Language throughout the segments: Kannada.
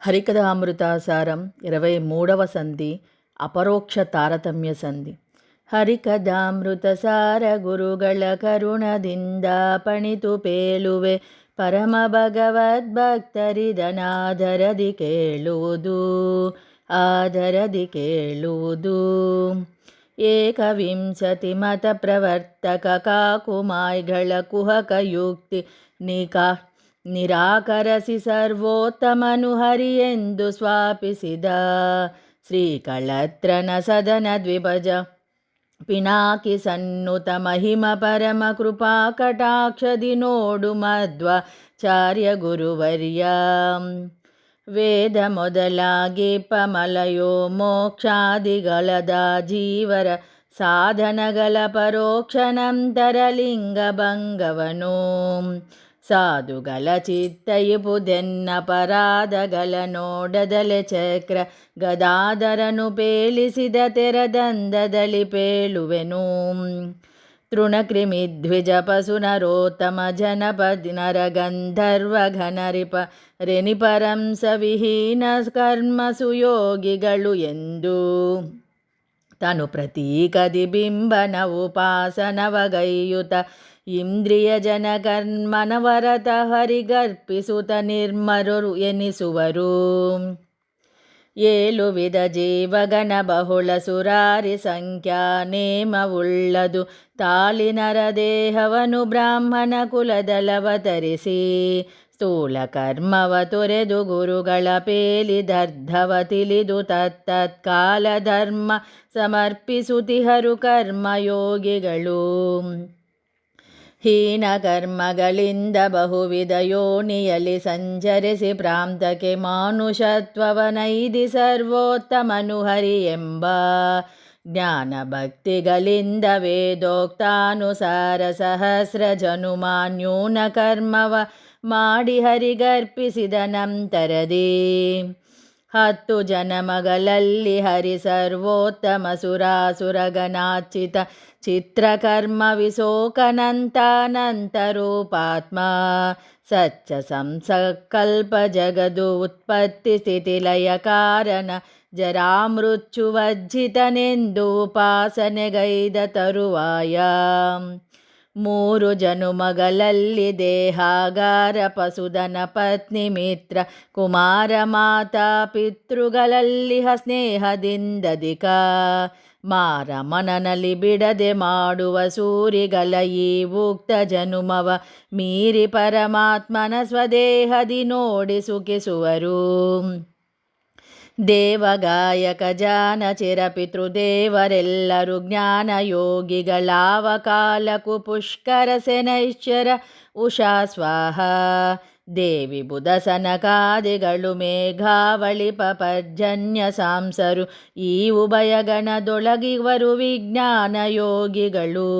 హరికథామృతాసారం 23వ సంధి అపరోక్ష తారತమ్య ಸಂಧಿ. ಹರಿಕಥಾಮೃತಸಾರ ಗುರುಗಳ ಕರುಣದಿಂದ ಪಣಿತು ಪೇಲುವೆ ಪರಮ ಭಗವದ್ಭಕ್ತರಿದನಾದರದಿ ಕೇಳುವುದು ಆದರದಿ ಕೇಳುವುದು. ಏಕವಿಂಶತಿ ಮತ ಪ್ರವರ್ತಕ ಕಾಕುಮಾಯ್ಗಳ ಕುಹಕ ಯುಕ್ತಿ ನಿರಾಕರಸಿ ಸರ್ವೋತ್ತಮನು ಹರಿಯೆಂದು ಸ್ವಾಪಿಸಿದ ಶ್ರೀಕಳತ್ರನ ಸದನ ದ್ವಿಭಜ ಪಿನಾಕಿ ಸನ್ನುತ ಮಹಿಮ ಪರಮ ಕೃಪಾ ಕಟಾಕ್ಷದಿ ನೋಡು ಮಧ್ವಾಚಾರ್ಯ ಗುರುವರ್ಯ. ವೇದ ಮೊದಲಾಗಿ ಪಮಲಯೋ ಮೋಕ್ಷಾದಿಗಳದ ಜೀವರ ಸಾಧನಗಳ ಪರೋಕ್ಷನಂತರಲಿಂಗ ಭಂಗವನು ಸಾಧುಗಳ ಚಿತ್ತಯಿಪುದೆನ್ನ ಪರಾಧಗಳ ನೋಡದಲೆ ಚಕ್ರ ಗದಾಧರನು ಪೇಲಿಸಿದ ತೆರದಂದದಲ್ಲಿ ಪೇಳುವೆನು. ತೃಣಕ್ರಿಮಿದ್ವಿಜ ಪಸುನರೋತ್ತಮ ಜನಪದಿ ನರಗಂಧರ್ವ ಘನರಿಪ ರೆನಿಪರಂಸ ವಿಹೀನ ಕರ್ಮ ಸುಯೋಗಿಗಳು ಎಂದು ತನು ಪ್ರತೀಕದಿ ಬಿಂಬನ ಉಪಾಸನವಗೈಯುತ ಇಂದ್ರಿಯ ಜನ ಕರ್ಮನವರತ ಹರಿಗರ್ಪಿಸುತ್ತ ನಿರ್ಮರು ಎನಿಸುವರು. ಏಳು ವಿಧ ಜೀವಗಣ ಬಹುಳ ಸುರಾರಿ ಸಂಖ್ಯಾ ನೇಮವುಳ್ಳದು ತಾಳಿನರ ದೇಹವನು ಬ್ರಾಹ್ಮಣ ಕುಲದಲವತರಿಸಿ ಸ್ಥೂಲ ಕರ್ಮವ ತೊರೆದು ಗುರುಗಳ ಪೇಲಿದರ್ಧವ ತಿಳಿದು ತತ್ತತ್ಕಾಲ ಧರ್ಮ ಸಮರ್ಪಿಸುತಿಹರು ಕರ್ಮಯೋಗಿಗಳು. ಹೀನ ಕರ್ಮಗಳಿಂದ ಬಹುವಿಧ ಯೋನಿಯಲ್ಲಿ ಸಂಚರಿಸಿ ಪ್ರಾಂತಕ್ಕೆ ಮಾನುಷತ್ವವನೈದಿ ಸರ್ವೋತ್ತಮನು ಹರಿ ಎಂಬ ಜ್ಞಾನ ಭಕ್ತಿಗಳಿಂದ ವೇದೋಕ್ತಾನುಸಾರ ಸಹಸ್ರ ಜನುಮಾನ್ಯೂನ ಕರ್ಮವ ಮಾಡಿ ಹರಿಗರ್ಪಿಸಿದ ನಂತರದಿ 10 ಜನಮಗಳಲ್ಲಿ ಹರಿ ಸರ್ವೋತ್ತಮ ಸುರಾಸುರಗಣಾಚಿತ ಚಿತ್ರಕರ್ಮ ವಿಶೋಕನಂತಾನಂತರೂಪಾತ್ಮ ಸಚ್ಚ ಸಂಸಕಲ್ಪ ಜಗದು ಉತ್ಪತ್ತಿ ಸ್ಥಿತಿ ಲಯ ಕಾರಣ ಜರಾಮೃತ್ಯುವಜ್ಜಿತನೆಂದು ಉಪಾಸನೆಗೈದ ತರುವಾಯ 3 ಜನುಮಗಳಲ್ಲಿ ದೇಹಾಗಾರ ಪಶುಧನ ಪತ್ನಿ ಮಿತ್ರ ಕುಮಾರ ಮಾತಾ ಪಿತೃಗಳಲ್ಲಿ ಸ್ನೇಹದಿಂದಧಿಕ ಮಾರ ಮನನಲ್ಲಿ ಬಿಡದೆ ಮಾಡುವ ಸೂರಿಗಳ ಈ ಉಕ್ತ ಜನುಮವ ಮೀರಿ ಪರಮಾತ್ಮನ ಸ್ವದೇಹದಿ ನೋಡಿ ಸುಖಿಸುವರು. ದೇವಗಾಯಕ ಜಾನ ಚಿರ ಪಿತೃದೇವರೆಲ್ಲರೂ ಜ್ಞಾನ ಯೋಗಿಗಳಾವ ಕಾಲಕ್ಕೂ ಪುಷ್ಕರ ಸೆನೈಶ್ಚರ ಉಷಾ ಸ್ವಾಹ ದೇವಿ ಬುಧ ಸನಕಾದಿಗಳು ಮೇಘಾವಳಿ ಪರ್ಜನ್ಯ ಸಾಂಸರು ಈ ಉಭಯ ಗಣದೊಳಗಿವರು ವಿಜ್ಞಾನ ಯೋಗಿಗಳು.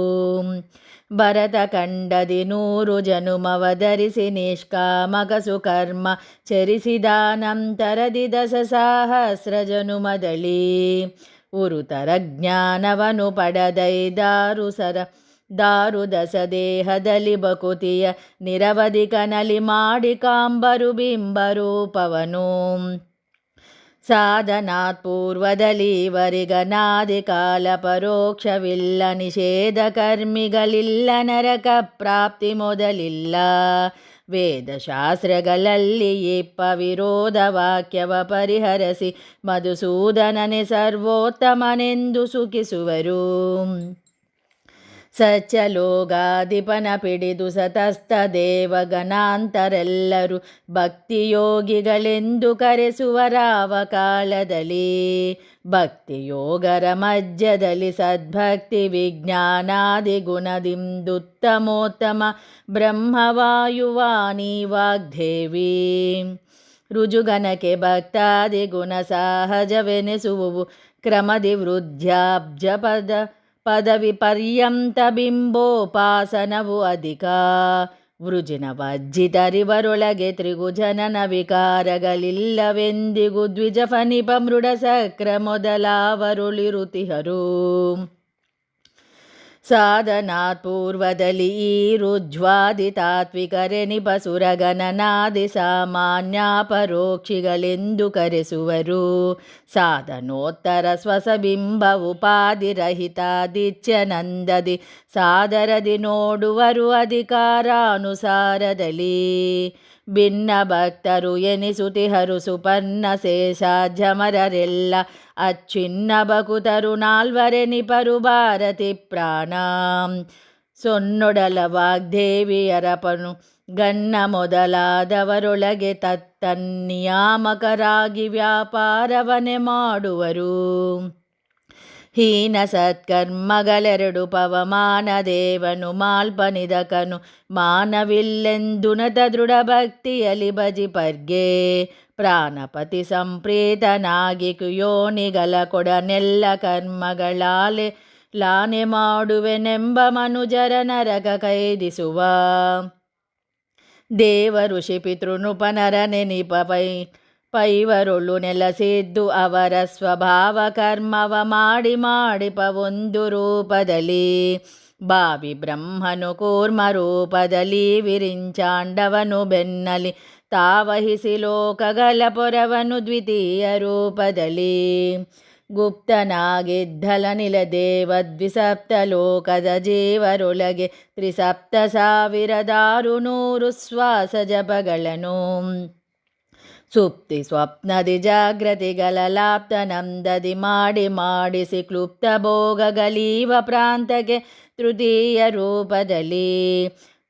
ಭರತ ಕಂಡದಿ 100 ಜನುಮವಧರಿಸಿ ನಿಷ್ಕಾಮಕ ಸುಕರ್ಮ ಚರಿಸಿದ ನಂತರದಿ 10 ಸಹಸ್ರ ಜನುಮದಳಿ ಉರುತರ ಜ್ಞಾನವನು ಪಡೆದೈದಾರು ದಸ ದೇಹದಲ್ಲಿ ಬಕುತಿಯ ನಿರವಧಿ ಕನಲಿ ಮಾಡಿ ಕಾಂಬರು ಬಿಂಬರೂಪವನು ಸಾಧನಾತ್ ಪೂರ್ವದಲ್ಲಿ ಇವರಿಗನಾದಿ ಕಾಲ ಪರೋಕ್ಷವಿಲ್ಲ ನಿಷೇಧ ಕರ್ಮಿಗಳಿಲ್ಲ ನರಕ ಪ್ರಾಪ್ತಿ ಮೊದಲಿಲ್ಲ ವೇದಶಾಸ್ತ್ರಗಳಲ್ಲಿ ಇಪ್ಪ ವಿರೋಧ ವಾಕ್ಯವ ಪರಿಹರಿಸಿ ಮಧುಸೂದನನೆ ಸರ್ವೋತ್ತಮನೆಂದು ಸುಖಿಸುವರು. ಸಚ್ಚಲೋಗಾಧಿಪನ ಪಿಡಿದು ಸತಸ್ಥ ದೇವಗಣಾಂತರೆಲ್ಲರೂ ಭಕ್ತಿಯೋಗಿಗಳೆಂದು ಕರೆಸುವರಾವ ಕಾಲದಲ್ಲಿ ಭಕ್ತಿಯೋಗರ ಮಧ್ಯದಲ್ಲಿ ಸದ್ಭಕ್ತಿ ವಿಜ್ಞಾನಾದಿ ಗುಣದಿಂದುತ್ತಮೋತ್ತಮ ಬ್ರಹ್ಮವಾಯುವಾಣಿ ವಾಗ್ದೇವಿ ರುಜುಗಣಕ್ಕೆ ಭಕ್ತಾದಿ ಗುಣ ಸಹಜವೆನಿಸುವು ಕ್ರಮದಿ ವೃದ್ಧಾಬ್ಜ ಪದವಿ ಪರ್ಯಂತ ಬಿಂಬೋಪಾಸನವು ಅಧಿಕ ವೃಜಿನ ವಜ್ಜಿತರಿವರೊಳಗೆ ತ್ರಿಗುಜನನ ವಿಕಾರಗಳಿಲ್ಲವೆಂದಿಗೂ ದ್ವಿಜ ಫನಿಪ ಮೃಡ ಸಕ್ರ ಮೊದಲಾವರುಳಿರುತಿಹರು. ಸಾಧನಾತ್ ಪೂರ್ವದಲ್ಲಿ ಈ ರುಜ್ವಾದಿ ತಾತ್ವಿಕರೆನಿಪಸುರಗಣನಾದಿ ಸಾಮಾನ್ಯ ಪರೋಕ್ಷಿಗಳೆಂದು ಕರೆಸುವರು. ಸಾಧನೋತ್ತರ ಸ್ವಸಬಿಂಬ ಉಪಾಧಿರಹಿತಾದಿತ್ಯನಂದದಿ ಸಾದರದಿ ನೋಡುವರು ಅಧಿಕಾರಾನುಸಾರದಲ್ಲಿ. ಭಿನ್ನ ಭಕ್ತರು ಎನಿಸುತಿಹರು ಸುಪರ್ಣ ಶೇಷಾಜಮರರೆಲ್ಲ ಅಚ್ಛಿನ್ನ ಬಕುತರು ನಾಲ್ವರೆನಿಪರು ಭಾರತಿ ಪ್ರಾಣ. ಸೊನ್ನೊಡಲ ವಾಗ್ದೇವಿಯರಪನು ಗಣ್ಣ ಮೊದಲಾದವರೊಳಗೆ ತತ್ತನ್ನಿಯಾಮಕರಾಗಿ ವ್ಯಾಪಾರವನೆ ಮಾಡುವರು. ಹೀನ ಸತ್ಕರ್ಮಗಳೆರಡು ಪವಮಾನ ದೇವನು ಮಾಲ್ಪನಿದಕನು ಮಾನವಿಲ್ಲೆಂದುನತ ದೃಢ ಭಕ್ತಿಯಲಿ ಭಜಿಪರ್ಗೆ. ಪ್ರಾಣಪತಿ ಸಂಪ್ರೀತನಾಗಿ ಕುಯೋನಿಗಳ ಕೊಡನೆಲ್ಲ ಕರ್ಮಗಳಾಲೆ ಲಾನೆ ಮಾಡುವೆನೆಂಬ ಮನುಜರ ನರಕ ಕೈದಿಸುವ. ದೇವ ಋಷಿ ಪಿತೃನೃಪನರ ನೆನಿಪ ಪೈವರೊಳು ನೆಲಸಿದ್ದು ಅವರ ಸ್ವಭಾವ ಕರ್ಮವ ಮಾಡಿಪ ಒಂದು ರೂಪದಲ್ಲಿ. ಭಾವಿ ಬ್ರಹ್ಮನು ಕೂರ್ಮ ರೂಪದಲ್ಲಿ ವಿರಿಂಚಾಂಡವನು ಬೆನ್ನಲಿ ತಾವಹಿಸಿ ಲೋಕಗಳ ಪೊರವನು ದ್ವಿತೀಯ ರೂಪದಲ್ಲಿ. ಗುಪ್ತನಾಗಿದ್ದಲನಿಲ ದೇವ ದ್ವಿಸಪ್ತ ಲೋಕದ ಜೀವರೊಳಗೆ 3,7,600 ಶ್ವಾಸ ಜಪಗಳನ್ನು ಸುಪ್ತಿ ಸ್ವಪ್ನದಿ ಜಾಗೃತಿಗಳ ಲಾಪ್ತನಂದದಿ ಮಾಡಿಸಿ ಕ್ಲುಪ್ತ ಭೋಗಗಳೀವ ಪ್ರಾಂತಕ್ಕೆ ತೃತೀಯ ರೂಪದಲ್ಲಿ.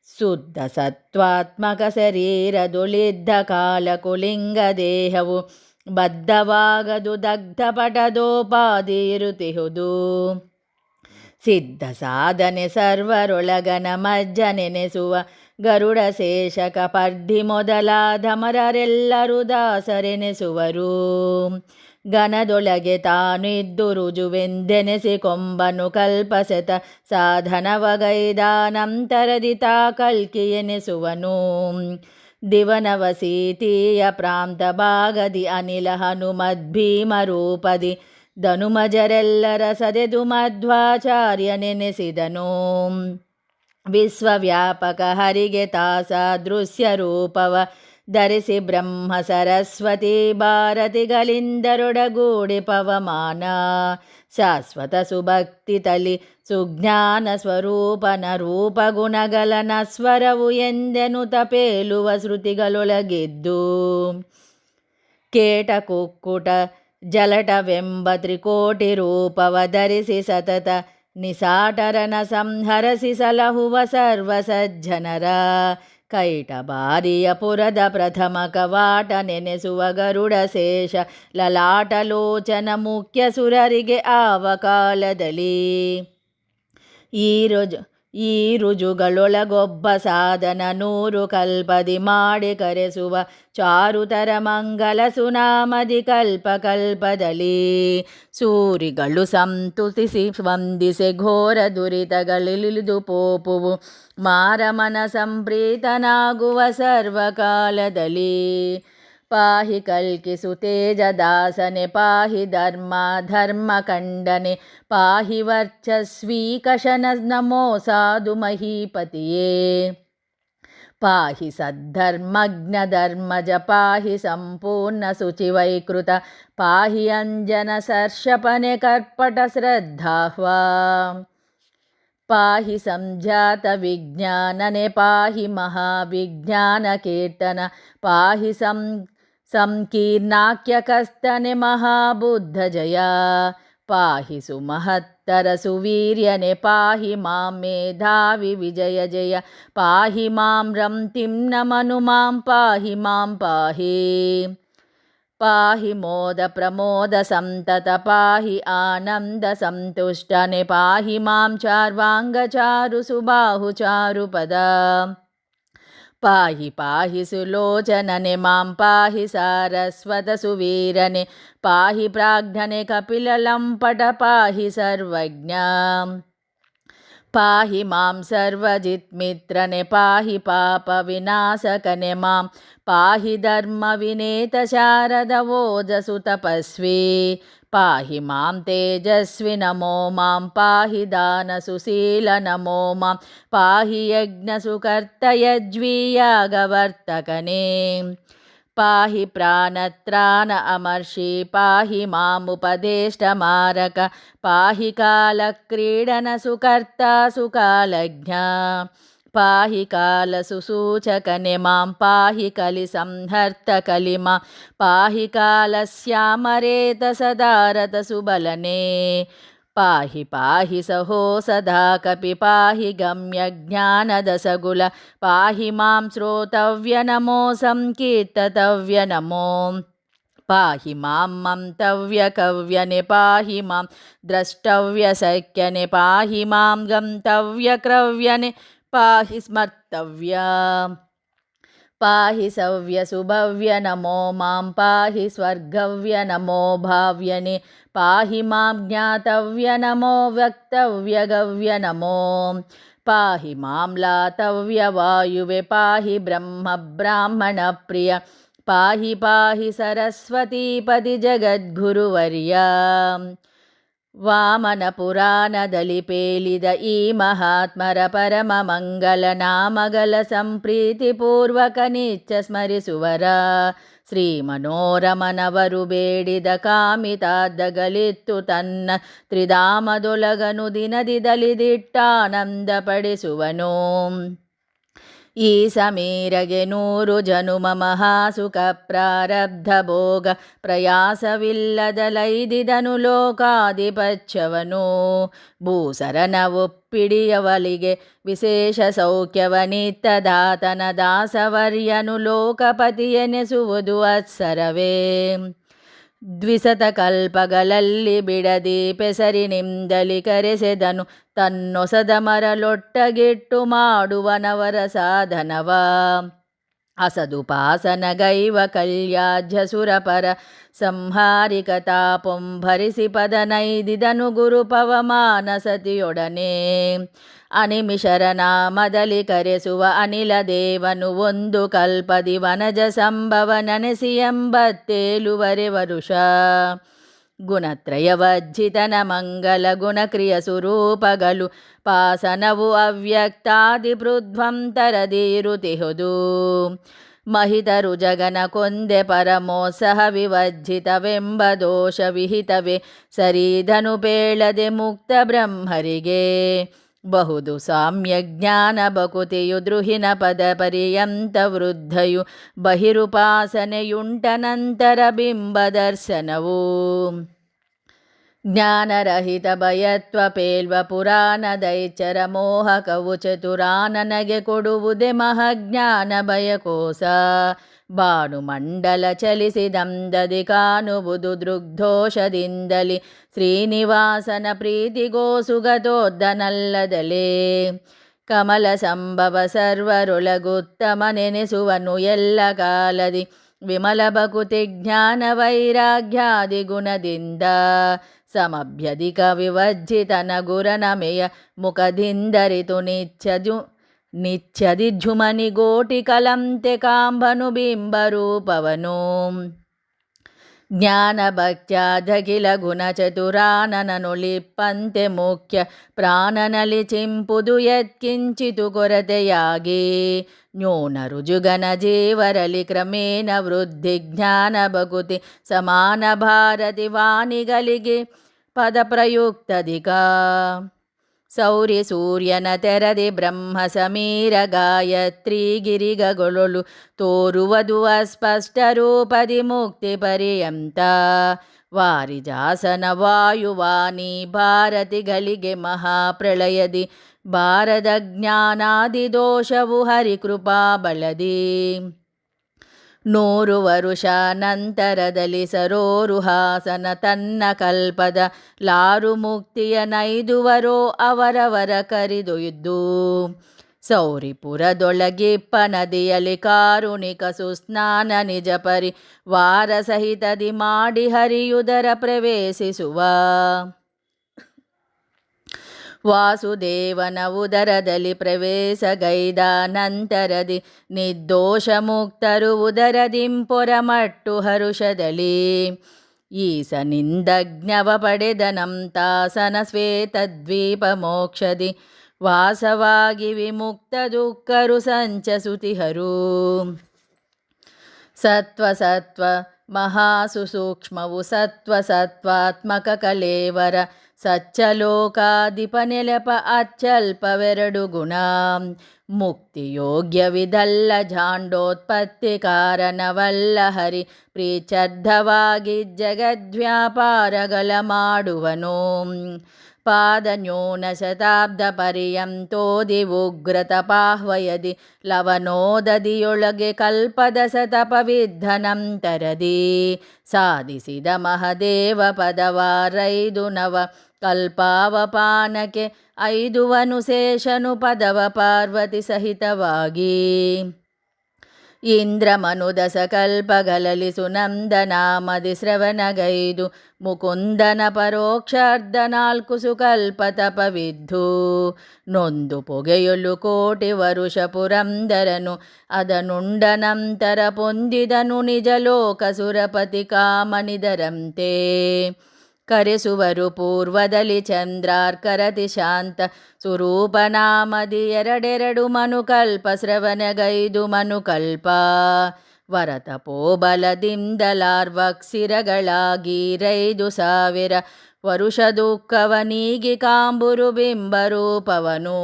ಶುದ್ಧ ಸತ್ವಾತ್ಮಕ ಶರೀರದುಳಿದ್ದ ಕಾಲ ಕುಲಿಂಗ ದೇಹವು ಬದ್ಧವಾಗದು ದಗ್ಧಪಟದೋಪಾದಿ ಇರುತ್ತಿಹುದು. ಸಿದ್ಧ ಸಾಧನೆ ಸರ್ವರೊಳಗನ ಮಜ್ಜ ನೆನೆಸುವ ಗರುಡ ಶೇಷಕ ಪರ್ಧಿ ಮೊದಲಾದಮರರೆಲ್ಲರೂ ದಾಸರೆನೆಸುವರು. ಗಣದೊಳಗೆ ತಾನು ಇದ್ದು ರುಜುವೆಂದೆನೆಸಿ ಕೊಂಬನು ಕಲ್ಪಸೆತ ಸಾಧನವಗೈದ ನಂತರದಿ ತಾ ಕಲ್ಕಿ ಎನೆಸುವನು. ದಿವನವಸೀತೀಯ ಪ್ರಾಂತ ಭಾಗದಿ ಅನಿಲ ಹನುಮದ್ಭೀಮ ರೂಪದಿ ಧನುಮಜರೆಲ್ಲರ ಸದೆದು ಮಧ್ವಾಚಾರ್ಯ ನೆನೆಸಿದನು. ವಿಶ್ವವ್ಯಾಪಕ ಹರಿಗೆ ತಾಸಾದೃಶ್ಯ ರೂಪವ ಧರಿಸಿ ಬ್ರಹ್ಮ ಸರಸ್ವತಿ ಭಾರತಿಗಳಿಂದರೊಡಗೂಡಿ ಪವಮಾನ. ಶಾಶ್ವತ ಸುಭಕ್ತಿ ತಲಿ ಸುಜ್ಞಾನ ಸ್ವರೂಪನ ರೂಪ ಗುಣಗಳ ನಸ್ವರವು ಎಂದೆನುತ ಪೇಲುವ ಶ್ರುತಿಗಳೊಳಗಿದ್ದು. ಕೇಟ ಕುಕ್ಕುಟ ಜಲಟವೆಂಬ ತ್ರಿಕೋಟಿ ರೂಪವ ಧರಿಸಿ ಸತತ ನಿಸಾಟರನ ಸಂಹರಸಿ ಸಲಹುವ ಸರ್ವ ಸಜ್ಜನರ. ಕೈಟ ಬಾರಿಯ ಪುರದ ಪ್ರಥಮ ಕವಾಟ ನೆನೆಸುವ ಗರುಡ ಶೇಷ ಲಲಾಟ ಲೋಚನ ಮುಖ್ಯ ಸುರರಿಗೆ ಆವ ಕಾಲದಲ್ಲಿ. ಈ ರುಜುಗಳೊಳಗೊಬ್ಬ ಸಾಧನ 100 ಕಲ್ಪದಿ ಮಾಡಿ ಕರೆಸುವ ಚಾರುತರ ಮಂಗಲ ಸುನಾಮದಿ ಕಲ್ಪದಲ್ಲಿ. ಸೂರಿಗಳು ಸಂತುತಿಸಿ ವಂದಿಸೆ ಘೋರ ದುರಿತಗಳಿಳಿದು ಪೋಪುವು ಮಾರಮನ ಸಂಪ್ರೀತನಾಗುವ ಸರ್ವಕಾಲದಲ್ಲಿ. ಪಾಹಿ ಕಲ್ಕಿಸು ತೇಜ ದಾಸನೆ ಪಾಹಿ ಧರ್ಮ ಖಂಡನೆ ಪಾಹಿ ವರ್ಚಸ್ವೀಕಶನ ನಮೋ ಸಾಧು ಮಹೀಪತಿಯೇ. ಪಾಹಿ ಸದ್ಧರ್ಮಜ್ಞ ಧರ್ಮಜ ಪಾಹಿ ಸಂಪೂರ್ಣ ಶುಚಿವೈಕೃತ ಪಾಹಿ ಅಂಜನ ಸರ್ಷಪನೆ ಕರ್ಪಟ ಶ್ರದ್ಧಾಹ್ವಾ. ಪಾಹಿ ಸಂಜಾತ ವಿಜ್ಞಾನನೆ ಪಾಹಿ ಮಹಾವಿಜ್ಞಾನ ಕೀರ್ತನ ಪಾಹಿ ಸಂಕೀರ್ಣಾಖ್ಯಕಸ್ತನೆ ಮಹಾಬುದ್ಧ ಜಯ. ಪಾಹಿ ಸುಮಹತ್ತರ ಸುವೀರ್ಯನೆ ಪಾಹಿ ಮಾಂ ಮೇಧಾವಿ ವಿಜಯ ಜಯ. ಪಾಹಿ ಮಾಂ ರಂತಿಂ ನಮನು ಮಾಂ ಪಾಹಿ ಮಾಂ ಪಾಹಿ. ಪಾಹಿ ಮೋದ ಪ್ರಮೋದ ಸಂತತ ಪಾಹಿ ಆನಂದ ಸಂತುಷ್ಟನೆ ಪಾಹಿ ಮಾಂ ಚಾರ್ವಾಂಗ ಚಾರು ಸುಬಾಹು ಚಾರುಪದ. ಪಾಹಿ ಪಾಹಿ ಸುಲೋಚನನೆ ಮಾಂ ಪಾಹಿ ಸಾರಸ್ವತ ಸುವೀರನೆ ಪಾಹಿ ಪ್ರಾಜ್ಞನೆ ಕಪಿಲ ಲಂಪಟ ಪಾಹಿ ಸರ್ವಜ್ಞ. ಪಾಹಿ ಮಾಂ ಸರ್ವಜಿತ್ಮಿತ್ರನೆ ಪಾಹಿ ಪಾಪ ವಿನಾಶಕನೆ ಮಾಂ ಪಾಹಿ ಧರ್ಮ ವಿನೇತ ಶಾರದ ಓಜಸು ತಪಸ್ವಿ ಪಾಹಿ ಮಾಂ ತೇಜಸ್ವಿ ನಮೋ ಮಾಂ ಪಾಹಿ ದಾನ ಸುಶೀಲ ನಮೋ ಮಾಂ ಪಾಹಿ ಯಜ್ಞ ಸುಕರ್ತ ಯಜ್ವೀಯಾಗವರ್ತಕನೇ ಪಾಹಿ ಪ್ರಾಣತ್ರಾಣ ಅಮರ್ಷಿ ಪಾಹಿ ಮಾಮುಪದೇಷ್ಟಮಾರಕ ಪಾಹಿ ಕಾಲಕ್ರೀಡನ ಸುಕರ್ತ ಸುಕಾಲಜ್ಞ ಪಾಹಿ ಕಾಲ ಸುಸೂಚಕನೆ ಮಾಂ ಪಾಹಿ ಕಲಿ ಸಂಹರ್ತ ಕಲಿಮಾ ಪಾಹಿ ಕಾಲಸ್ಯಾಮರೇತ ಸದಾರತ ಸುಬಲನೆ ಪಾಹಿ ಪಾಹಿ ಸಹೋ ಸದಾ ಕಪಿ ಪಾಹಿ ಗಮ್ಯ ಜ್ಞಾನದ ಸಗುಲ ಪಾಹಿ ಮಾಂ ಶ್ರೋತವ್ಯ ನಮೋ ಸಂಕೀರ್ತವ್ಯ ನಮೋ ಪಾಹಿ ಮಾಂ ಮಂತವ್ಯ ಕವ್ಯನೆ ಪಾಹಿ ಮಾಂ ದ್ರಷ್ಟವ್ಯ ಸಖ್ಯನೆ ಪಾಹಿ ಮಾಂ ಗಂತವ್ಯ ಕ್ರವ್ಯನೆ ಪಾಹಿ ಸ್ಮರ್ತವ್ಯ ಪಾಹಿ ಸವ್ಯ ಸುಭವ್ಯ ನಮೋ ಮಾಂ ಪಾಹಿ ಸ್ವರ್ಗವ್ಯ ನಮೋ ಭಾವ್ಯನೆ ಪಾಹಿ ಮಾಂ ಜ್ಞಾತವ್ಯ ನಮೋ ವ್ಯಕ್ತವ್ಯ ಗವ್ಯ ನಮೋ ಪಾಹಿ ಮಾಂ ಲಾತವ್ಯ ವಾಯುವೆ ಪಾಹಿ ಬ್ರಹ್ಮ ಬ್ರಾಹ್ಮಣ ಪ್ರಿಯ ಪಾಹಿ ಪಾಹಿ ಸರಸ್ವತೀಪದಿ ಜಗದ್ಗುರುವರ್ಯ ವಾಮನ ಪುರಾಣದಲ್ಲಿ ಪೇಲಿದ ಈ ಮಹಾತ್ಮರ ಪರಮ ಮಂಗಲ ನಾಮಗಳ ಸಂಪ್ರೀತಿ ಪೂರ್ವಕ ನಿತ್ಯ ಸ್ಮರಿಸುವರ ಶ್ರೀ ಮನೋರಮನವರು ಬೇಡಿದ ಕಾಮಿತಾದ್ದಗಲಿತ್ತು ತನ್ನ ತ್ರಿಧಾಮದೊಳಗನು ದಿನದಿದಲಿದಿಟ್ಟಾನಂದ ಪಡಿಸುವನು ಈ ಸಮೀರಗೆ 100 ಜನುಮ ಮಹಾಸುಖ ಪ್ರಾರಬ್ಧ ಭೋಗ ಪ್ರಯಾಸವಿಲ್ಲದಲೈದಿದನು ಲೋಕಾಧಿಪತ್ಯವನು ಭೂಸರನ ಒಪ್ಪಿಡಿಯವಲಿಗೆ ವಿಶೇಷ ಸೌಖ್ಯವನಿತ್ತದಾತನ ದಾಸವರ್ಯನು ಲೋಕಪತಿಯೆನಿಸುವುದು ಅತ್ಸರವೇ ದ್ವಿಸತ ಕಲ್ಪಗಳಲ್ಲಿ ಬಿಡದಿ ಪೆಸರಿನಿಂದಲಿ ಕರೆಸೆದನು ತನ್ನೊಸದ ಮರಲೊಟ್ಟಗಿಟ್ಟು ಮಾಡುವನವರ ಸಾಧನವ ಅಸದುಪಾಸನಗೈವ ಕಲ್ಯಾಜ್ಯ ಸುರಪರ ಸಂಹಾರಿಕ ತಾಪೊಂಭರಿಸಿ ಪದನೈದಿದನು ಗುರುಪವಮಾನ ಸತಿಯೊಡನೆ ಅನಿಮಿಷರ ನಾಮದಲ್ಲಿ ಕರೆಸುವ ಅನಿಲ ದೇವನು ಒಂದು ಕಲ್ಪದಿ ವನಜ ಸಂಭವ ನೆನೆಸಿ 87 ವರುಷ ಗುಣತ್ರಯವಜ್ಜಿತನ ಮಂಗಲ ಗುಣಕ್ರಿಯ ಸ್ವರೂಪಗಳು ಪಾಸನವು ಅವ್ಯಕ್ತಾದಿ ಪೃಧ್ವಂತರದಿರುತಿಹುದು ಮಹಿತರು ಜಗನ ಕೊಂದೆ ಪರಮೋತ್ಸಹ ವಿವಜ್ಜಿತವೆಂಬ ದೋಷ ವಿಹಿತವೇ ಸರಿಧನು ಪೇಳದೆ ಮುಕ್ತ ಬ್ರಹ್ಮರಿಗೆ ಬಹುದು ಸಾಮ್ಯ ಜ್ಞಾನ ಬಕುತಿಯು ದ್ರುಹಿನ ಪದ ಪರ್ಯಂತ ವೃದ್ಧಯು ಬಹಿರುಪಾಸನೆಯುಂಟ ನಂತರ ಬಿಂಬ ದರ್ಶನವು ಜ್ಞಾನರಹಿತ ಭಯತ್ವ ಪೇಲ್ವ ಪುರಾಣ ದೈಚರ ಮೋಹಕವು ಚತುರಾನನಗೆ ಕೊಡುವುದೇ ಮಹಾಜ್ಞಾನ ಭಯಕೋಸ ಭಾನುಮಂಡಲ ಚಲಿಸಿದಂದದಿ ಕಾಣುವುದು ದೃಗ್ದೋಷದಿಂದಲಿ ಶ್ರೀನಿವಾಸನ ಪ್ರೀತಿಗೋಸುಗತೋದ್ದನಲ್ಲದಲೇ ಕಮಲ ಸಂಭವ ಸರ್ವರೊಳಗುತ್ತಮ ನೆನೆಸುವನು ಎಲ್ಲ ಕಾಲದಿ ವಿಮಲ ಭಕುತಿ ಜ್ಞಾನ ವೈರಾಗ್ಯಾದಿ ಗುಣದಿಂದ ಸಮಭ್ಯಧಿಕ ವಿವಜ್ಜಿತನ ಗುರನಮೆಯ ಮುಖದಿಂದರಿತು ನಿತ್ಯದಿ ಝುಮನಿ ಗೋಟಿ ಕಲಂತೆ ಕಾಂಬನು ಬಿಂಬರೂಪವನು ಜ್ಞಾನ ಭಕ್ತ್ಯಾದಖಿಲ ಗುಣ ಚತುರಾನನನುಲಿಪ್ಪಂತೆ ಮುಖ್ಯ ಪ್ರಾಣನಲಿ ಚಿಂಪುದು ಯತ್ಕಿಂಚಿತು ಕೊರತೆಯಾಗಿ ನ್ಯೂನ ರುಜುಗನ ಜೀವರಲಿ ಕ್ರಮೇಣ ವೃದ್ಧಿ ಜ್ಞಾನ ಭಕುತಿ ಸಮಾನ ಭಾರತಿ ವಾಣಿಗಳಿಗೆ ಪದ ಪ್ರಯುಕ್ತಧಿಕ ಸೌರ್ಯ ಸೂರ್ಯನ ತೆರದಿ ಬ್ರಹ್ಮ ಸಮೀರ ಗಾಯತ್ರಿ ಗಿರಿಗಗೊಳಲು ತೋರುವುದು ಅಸ್ಪಷ್ಟ ರೂಪದಿ ಮುಕ್ತಿ ಪರ್ಯಂತ ವಾರಿಜಾಸನ ವಾಯುವಾಣಿ ಭಾರತಿಗಳಿಗೆ ಮಹಾಪ್ರಳಯದಿ ಭಾರದ ಜ್ಞಾನಾದಿ ದೋಷವು ಹರಿಕೃಪಾ ಬಳದಿ 100 ವರುಷ ನಂತರದಲ್ಲಿ ಸರೋರುಹಾಸನ ತನ್ನ ಕಲ್ಪದ ಲಾರು ಮುಕ್ತಿಯ ನೈದುವರೋ ಅವರವರ ಕರಿದೊಯ್ದು ಸೌರಿಪುರದೊಳಗಿಪ್ಪ ನದಿಯಲ್ಲಿ ಕಾರುಣಿಕ ಸುಸ್ನಾನ ನಿಜ ಪರಿ ವಾರ ಸಹಿತದಿ ಮಾಡಿ ಹರಿಯುದರ ಪ್ರವೇಶಿಸುವ ವಾಸುದೇವನ ಉದರದಲ್ಲಿ ಪ್ರವೇಶಗೈದ ನಂತರದಿ ನಿರ್ದೋಷ ಮುಕ್ತರು ಉದರದಿಂಪೊರಮಟ್ಟು ಹರುಷದಲ್ಲಿ ಈಸನಿಂದಜ್ಞವ ಪಡೆದನಂ ತಾಸನ ಶ್ವೇತದ್ವೀಪ ಮೋಕ್ಷದಿ ವಾಸವಾಗಿ ವಿಮುಕ್ತ ದುಃಖರು ಸಂಚಸುತಿಹರು. ಸತ್ವ ಮಹಾಸುಸೂಕ್ಷ್ಮವು ಸತ್ವಾತ್ಮಕ ಕಲೇವರ ಸಚ್ಚಲೋಕಾಧಿಪ ನೆಲಪ ಅಚ್ಚಲ್ಪವೆರಡು ಗುಣ ಮುಕ್ತಿಯೋಗ್ಯವಿದಲ್ಲ ಜಾಂಡೋತ್ಪತ್ತಿ ಕಾರಣವಲ್ಲ ಹರಿ ಪ್ರೀತ್ಯರ್ಥವಾಗಿ ಜಗದ್ವ್ಯಾಪಾರಗಳ ಮಾಡುವನು. ಪಾದನ್ಯೂನ ಶತಾಬ್ದ ಪರ್ಯಂತೋದಿ ಉಗ್ರತಪಾಹ್ವಯದಿ ಲವನೋದದಿಯೊಳಗೆ ಕಲ್ಪದ ಸತಪವಿದ್ಧನಂತರದಿ ಸಾಧಿಸಿದ ಮಹದೇವ ಪದವಾರೈದು ನವ ಕಲ್ಪಾವಪಾನಕ್ಕೆ ಐದುವನು ಶೇಷನು ಪದವ ಪಾರ್ವತಿ ಸಹಿತವಾಗಿ ಇಂದ್ರ ಮನುದಸ ಕಲ್ಪಗಲಲಿ ಸುನಂದನಾಮದಿ ಶ್ರವಣಗೈದು ಮುಕುಂದನ ಪರೋಕ್ಷಾರ್ಧ ನಾಲ್ಕು ಸುಕಲ್ಪ ತಪವಿದ್ದು ನೊಂದು ಪೊಗೆಯೊಲು ಕೋಟಿ ವರುಷ ಪುರಂದರನು ಅದನುಂಡ ನಂತರ ಪೊಂದಿದನು ನಿಜ ಲೋಕ ಸುರಪತಿ ಕಾಮನಿದರಂತೆ. ಕರೆಸುವರು ಪೂರ್ವದಲ್ಲಿ ಚಂದ್ರಾರ್ಕರತಿ ಶಾಂತ ಸ್ವರೂಪನಾಮದಿ ಎರಡೆರಡು ಮನುಕಲ್ಪ ಶ್ರವಣಗೈದು ಮನುಕಲ್ಪ ವರತಪೋಬಲದಿಂದಲಾರ್ವಕ್ಷಿರಗಳಾಗಿ 5,000 ವರುಷ ದುಃಖವನೀಗಿ ಕಾಂಬುರು ಬಿಂಬರೂಪವನು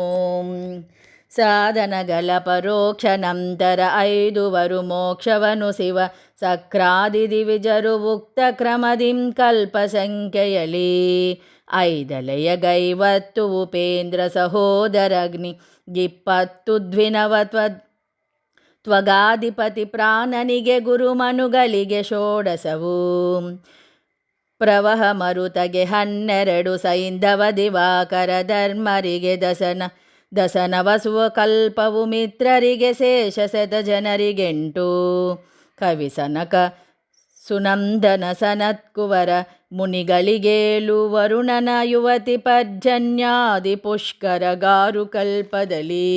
ಸಾಧನಗಳ ಪರೋಕ್ಷ ನಂತರ 5 ವರು ಮೋಕ್ಷವನು ಶಿವ ಸಕ್ರಾದಿ ದಿವಿಜರು ಉಕ್ತ ಕ್ರಮದಿಂ ಕಲ್ಪ ಸಂಖ್ಯೆಯಲಿ 5 ಉಪೇಂದ್ರ ಸಹೋದರಗ್ನಿ 20 ದ್ವಿನವ ತ್ವಗಾಧಿಪತಿ ಪ್ರಾಣನಿಗೆ ಗುರುಮನುಗಳಿಗೆ 16 ಪ್ರವಹ ಮರುತಗೆ 12 ಸೈಂಧವ ದಿವಾಕರ ಧರ್ಮರಿಗೆ ದಸನ ವಸುವ ಕಲ್ಪವು ಮಿತ್ರರಿಗೆ ಶೇಷ ಶತ ಜನರಿಗೆ 8 ಕವಿ ಸನಕ ಸುನಂದನ ಸನತ್ಕುವರ ಮುನಿಗಳಿಗೇಳು ವರುಣನ ಯುವತಿ ಪರ್ಜನ್ಯಾದಿ ಪುಷ್ಕರ ಗಾರು ಕಲ್ಪದಲ್ಲಿ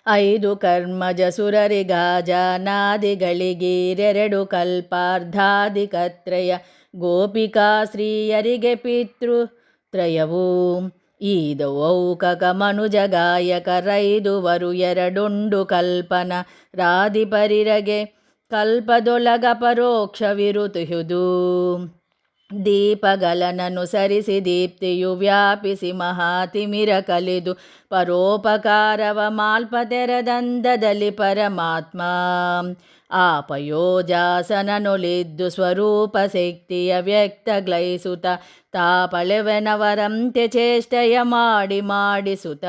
5 ಕರ್ಮಜ ಸುರರಿಗಾಜಾನಾದಿಗಳಿಗೀರೆರಡು ಕಲ್ಪಾರ್ಧಾಧಿಕತ್ರಯ ಗೋಪಿಕಾ ಸ್ತ್ರೀಯರಿಗೆ ಪಿತೃತ್ರಯವು ಈದೌಕಕ ಮನುಜ ಗಾಯಕರೈದು ವರು ಎರಡುಂಡು ಕಲ್ಪನ ರಾಧಿಪರಿರಗೆ ಕಲ್ಪದೊಳಗ ಪರೋಕ್ಷವಿರುತಿಹುದು ದೀಪಗಳನ್ನನುಸರಿಸಿ ದೀಪ್ತಿಯು ವ್ಯಾಪಿಸಿ ಮಹಾತಿಮಿರ ಕಲಿದು ಪರೋಪಕಾರವ ಮಾಲ್ಪ ತೆರದಂದದಲ್ಲಿ ಪರಮಾತ್ಮ ಆಪಯೋಜಾಸನನೊಲಿದ್ದು ಸ್ವರೂಪ ಶಕ್ತಿಯ ವ್ಯಕ್ತಗ್ಲೈಸುತ್ತ ತಾಪಳೆವೆನವರಂತೆ ಚೇಷ್ಟೆಯ ಮಾಡಿಸುತ್ತ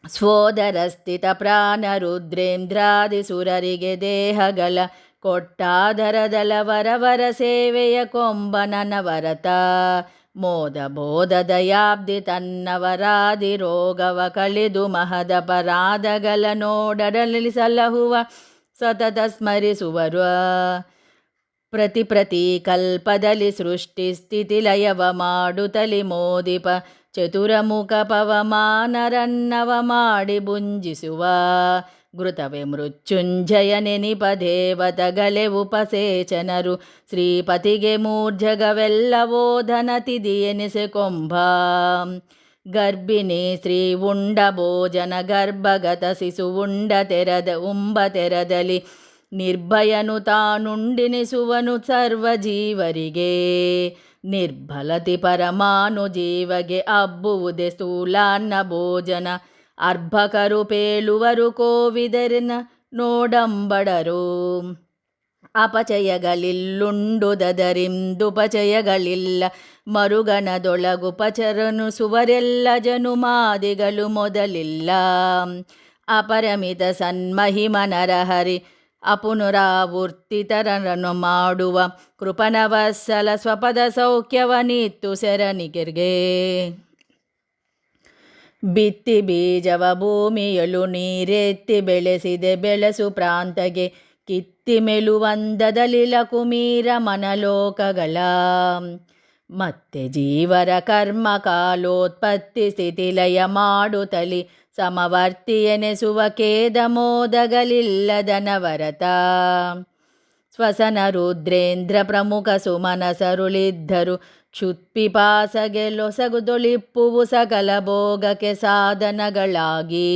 ಸ್ವೋದರಸ್ಥಿತ ಪ್ರಾಣ ರುದ್ರೇಂದ್ರಾದಿ ಸುರರಿಗೆ ದೇಹಗಳ ಕೊಟ್ಟಾದರದಲ ವರವರ ಸೇವೆಯ ಕೊಂಬನನವರತ ಮೋದ ಬೋಧ ದಯಾಬ್ದಿ ತನ್ನವರಾದಿ ರೋಗವ ಕಳೆದು ಮಹದಪರಾಧಗಳ ನೋಡಡಲಿ ಸಲಹುವ ಸತತ ಸ್ಮರಿಸುವರು ಪ್ರತಿ ಕಲ್ಪದಲ್ಲಿ ಸೃಷ್ಟಿ ಸ್ಥಿತಿ ಲಯವ ಮಾಡುತ್ತಲಿ ಮೋದಿಪ ಚತುರಮುಖ ಪವಮಾನರನ್ನವ ಮಾಡಿ ಭುಂಜಿಸುವ ಘೃತವೆ ಮೃತ್ಯುಂಜಯ ನೆನಿಪ ದೇವತಗಳೆ ಉಪಸೇಚನರು ಶ್ರೀಪತಿಗೆ ಮೂರ್ಜಗವೆಲ್ಲವೋ ಧನತಿದಿ ಎನಿಸೆ ಕೊಂಭ ಗರ್ಭಿಣಿ ಸ್ತ್ರೀ ಉಂಡ ಭೋಜನ ಗರ್ಭಗತ ಶಿಶು ಉಂಬ ತೆರದಲ್ಲಿ ನಿರ್ಭಯನು ತಾನುಂಡಿನಿಸುವನು ಸರ್ವ ಜೀವರಿಗೆ ನಿರ್ಬಲತಿ ಪರಮಾನು ಜೀವಗೆ ಅಬ್ಬುವುದೇ ಸ್ಥೂಲಾನ್ನ ಭೋಜನ ಅರ್ಭಕರು ಪೇಳುವರು ಕೋವಿದರಿನ ನೋಡಂಬಡರು ಅಪಚಯಗಳಿಲ್ಲುಂಡುದರಿಂದುಪಚಯಗಳಿಲ್ಲ ಮರುಗಣದೊಳಗು ಪಚರನು ಸುವರೆಲ್ಲ ಜನುಮಾದಿಗಳು ಮೊದಲಿಲ್ಲ ಅಪರಮಿತ ಸನ್ಮಹಿಮ ನರಹರಿ ಅಪುನರಾವರ್ತಿತರನ್ನು ಮಾಡುವ ಕೃಪಣವತ್ಸಲ ಸ್ವಪದ ಸೌಖ್ಯವನಿತ್ತು ಸೆರನಿಗೆರ್ಗೆ ಬಿತ್ತಿ ಬೀಜವ ಭೂಮಿಯಲು ನೀರೆತ್ತಿ ಬೆಳೆಸಿದೆ ಬೆಳೆಸು ಪ್ರಾಂತಗೆ ಕಿತ್ತಿ ಮೆಲುವಂದದಲಿಲ ಕುಮೀರ ಮನಲೋಕಗಳ ಮತ್ತೆ ಜೀವರ ಕರ್ಮ ಕಾಲೋತ್ಪತ್ತಿ ಸ್ಥಿತಿಲಯ ಮಾಡುತ್ತಲಿ ಸಮವರ್ತಿಯೆನೆಸುವ ಖೇದ ಮೋದಗಲಿಲ್ಲದ ನವರತ. ಸ್ವಸನ ರುದ್ರೇಂದ್ರ ಪ್ರಮುಖ ಸುಮನಸರುಳಿದ್ದರು ಕ್ಷುತ್ಪಿಪಾಸಗೆ ಲೊಸಗುದೊಳಿಪ್ಪುವು ಸಕಲ ಭೋಗಕ್ಕೆ ಸಾಧನಗಳಾಗಿ.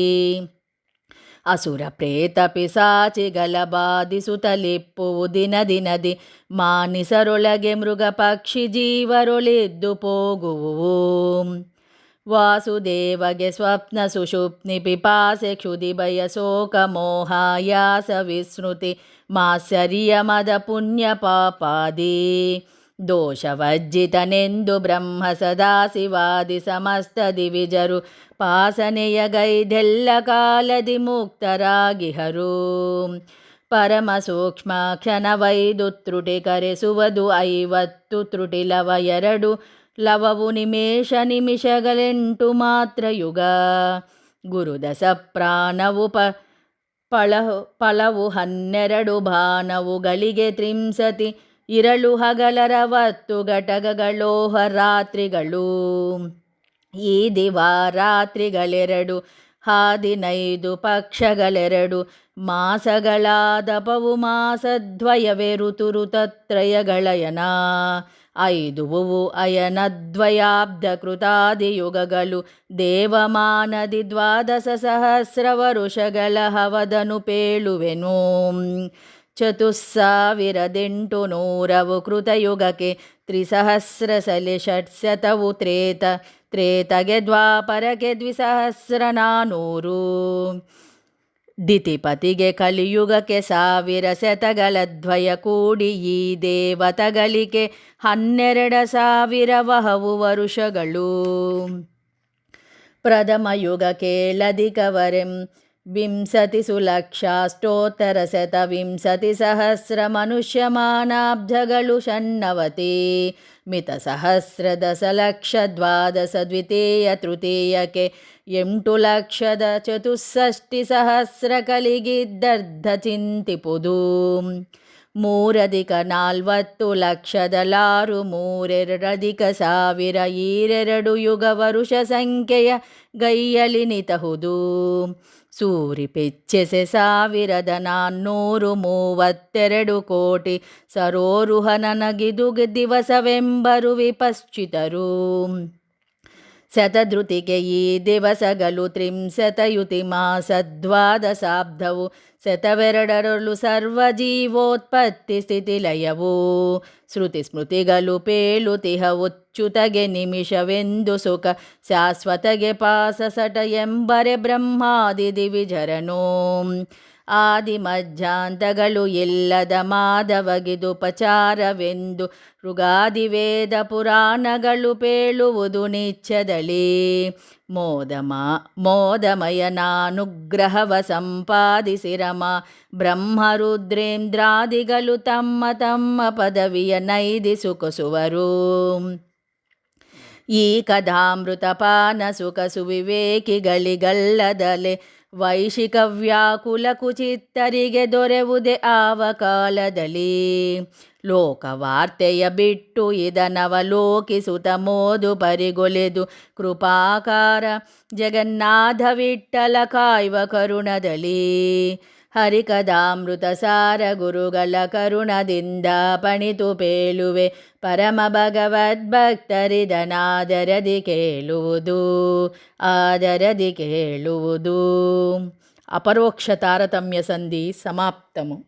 ಅಸುರ ಪ್ರೇತ ಪಿಸಾಚಿಗಳ ಬಾಧಿಸುತ್ತಲಿಪ್ಪುವು ದಿನ ದಿನದಿ ಮಾನಿಸರೊಳಗೆ ಮೃಗ ಪಕ್ಷಿ ಜೀವರೊಳಿದ್ದು ಹೋಗುವು. ವಾಸುದೇವಗೆ ಸ್ವಪ್ನ ಸುಷುಪ್ನಿ ಪಿಪಾಸೆ ಕ್ಷುದಿ ಭಯ ಶೋಕ ಮೋಹಾಯಾಸ ವಿಸ್ಮೃತಿ ಮಾತ್ಸರ್ಯ ಮದ ಪುಣ್ಯ ಪಾಪಾದಿ ದೋಷವಜ್ಜಿತನೆಂದು ಬ್ರಹ್ಮ ಸದಾಶಿವಾದಿ ಸಮಸ್ತ ದಿವಿಜರು ಪಾಸನೆಯ ಗೈದೆಲ್ಲ ಕಾಲದಿ ಮುಕ್ತರಾಗಿಹರು. ಪರಮ ಸೂಕ್ಷ್ಮ ಕ್ಷಣವೈದು ತ್ರುಟಿ ಕರೆಸುವುದು 50 ತ್ರುಟಿ ಲವ 2 ಲವವು ನಿಮಿಷಗಳೆಂಟು ಮಾತ್ರ ಯುಗ. ಗುರುದಶ ಪ್ರಾಣವು ಫಲವು 12 ಭಾನವುಗಳಿಗೆ ತ್ರಿಂಸತಿ ಇರಳು ಹಗಲರ 60 ಘಟಕಗಳೋಹ ರಾತ್ರಿಗಳು. ಈ ದಿವಾರಾತ್ರಿಗಳೆರಡು 15 ಪಕ್ಷಗಳೆರಡು ಮಾಸಗಳಾದಪವು ಮಾಸದ್ವಯವೇ ಋತುಋತತ್ರಯಗಳಯನ 5 ಅಯನದ್ವಯಾಬ್ಧ ಕೃತಾದಿಯುಗಗಳು ದೇವಮಾನದಿ 12 ಸಹಸ್ರ ವರುಷಗಳ ಹವದನು ಪೇಳುವೆನು. 4800 ಕೃತಯುಗಕ್ಕೆ 3,000 ಷಟ್ಶತವು ತ್ರೇತಗೆ ದ್ವಾಪರಕ್ಕೆ 2,400 ದಿತಿಪತಿಗೆ ಕಲಿಯುಗಕ್ಕೆ 1000 ಶತಗಳದ್ವಯ ಕೂಡಿ ಈ ದೇವತಗಳಿಗೆ 12,000 ವಹವು ವರುಷಗಳು. ಪ್ರಥಮ ಯುಗ ಕೇಳದಿಕವರೆಂ ವಿಂಸತಿ ಸುಲಕ್ಷಾಷ್ಟೋತ್ತರ ಶತವಿಂಸತಿ ಸಹಸ್ರ ಮನುಷ್ಯಮಾನಾಬ್ಜಗಳು ಷಣ್ಣವತಿ ಮಿತ ಸಹಸ್ರ ದಶಲಕ್ಷ 12 ದ್ವಿತೀಯ ತೃತೀಯಕ್ಕೆ 8,64,000 ಕಲಿಗಿದ್ದರ್ಧ ಚಿಂತಿಪುದು. 3,40,00,000 3,2,1000 ಈರೆರಡು ಯುಗ ವರುಷ ಸಂಖ್ಯೆಯ ಗೈಯಲಿ ನಿತಹುದು. ಸೂರಿ ಪೆಚ್ಚೆಸೆ 1,432 ಕೋಟಿ ಸರೋರುಹ ನನಗಿದು ದಿವಸವೆಂಬರು ವಿಪಶ್ಚಿತರು. ಶತಧೃತಿಗೆ ಈ ದಿವಸಗಳು 30 ಮಾಸ 12 ಶತವೆರಡರಳು ಸರ್ವ ಜೀವೋತ್ಪತ್ತಿ ಸ್ಥಿತಿ ಲಯವು. ಶ್ರುತಿ ಸ್ಮೃತಿಗಳು ಪೇಳುತಿಹವು ಚ್ಯುತಗೆ ನಿಮಿಷವೆಂದು ಸುಖ ಶಾಶ್ವತಗೆ ಪಾಸ ಸಟ ಎಂಬರೆ ಬ್ರಹ್ಮಾದಿ ದಿವಿಜರನು. ಆದಿ ಮಧ್ಯಾಂತಗಳು ಇಲ್ಲದ ಮಾಧವಗಿದುಪಚಾರವೆಂದು ಋಗಾದಿ ವೇದ ಪುರಾಣಗಳು ಪೇಳುವುದು ನಿತ್ಯದಲ್ಲಿ. ಮೋದಮಯನಾನುಗ್ರಹವ ಸಂಪಾದಿಸಿರಮ ಬ್ರಹ್ಮರುದ್ರೇಂದ್ರಾದಿಗಳು ತಮ್ಮ ತಮ್ಮ ಪದವಿಯ ನೈದಿ ಸುಖಸುವರು. ಈ ಕಥಾಮೃತಪಾನ ಸುಖ ಸುವಿವೇಕಿಗಳಿಗಲ್ಲದಲೆ ವೈಶಿಕ ವ್ಯಾಕುಲ ಕುಚಿತ್ತರಿಗೆ ದೊರೆವುದೇ ಆವ ಕಾಲದಲ್ಲಿ. ಲೋಕವಾರ್ತೆಯ ಬಿಟ್ಟು ಇದನವಲೋಕಿಸುತ ಮೋದು ಪರಿಗೊಲೆದು ಕೃಪಾಕಾರ ಜಗನ್ನಾಥ ವಿಠ್ಠಲ ಕಾಯ್ವ ಕರುಣದಲ್ಲಿ. ಹರಿಕದಾಮೃತ ಸಾರ ಗುರುಗಳ ಕರುಣದಿಂದ ಪಣಿತು ಪೇಳುವೆ ಪರಮ ಭಗವದ್ಭಕ್ತರಿದನಾದರದಿ ಕೇಳುವುದು ಆದರದಿ ಕೇಳುವುದು. ಅಪರೋಕ್ಷ ತಾರತಮ್ಯ ಸಂಧಿ ಸಮಾಪ್ತಮು.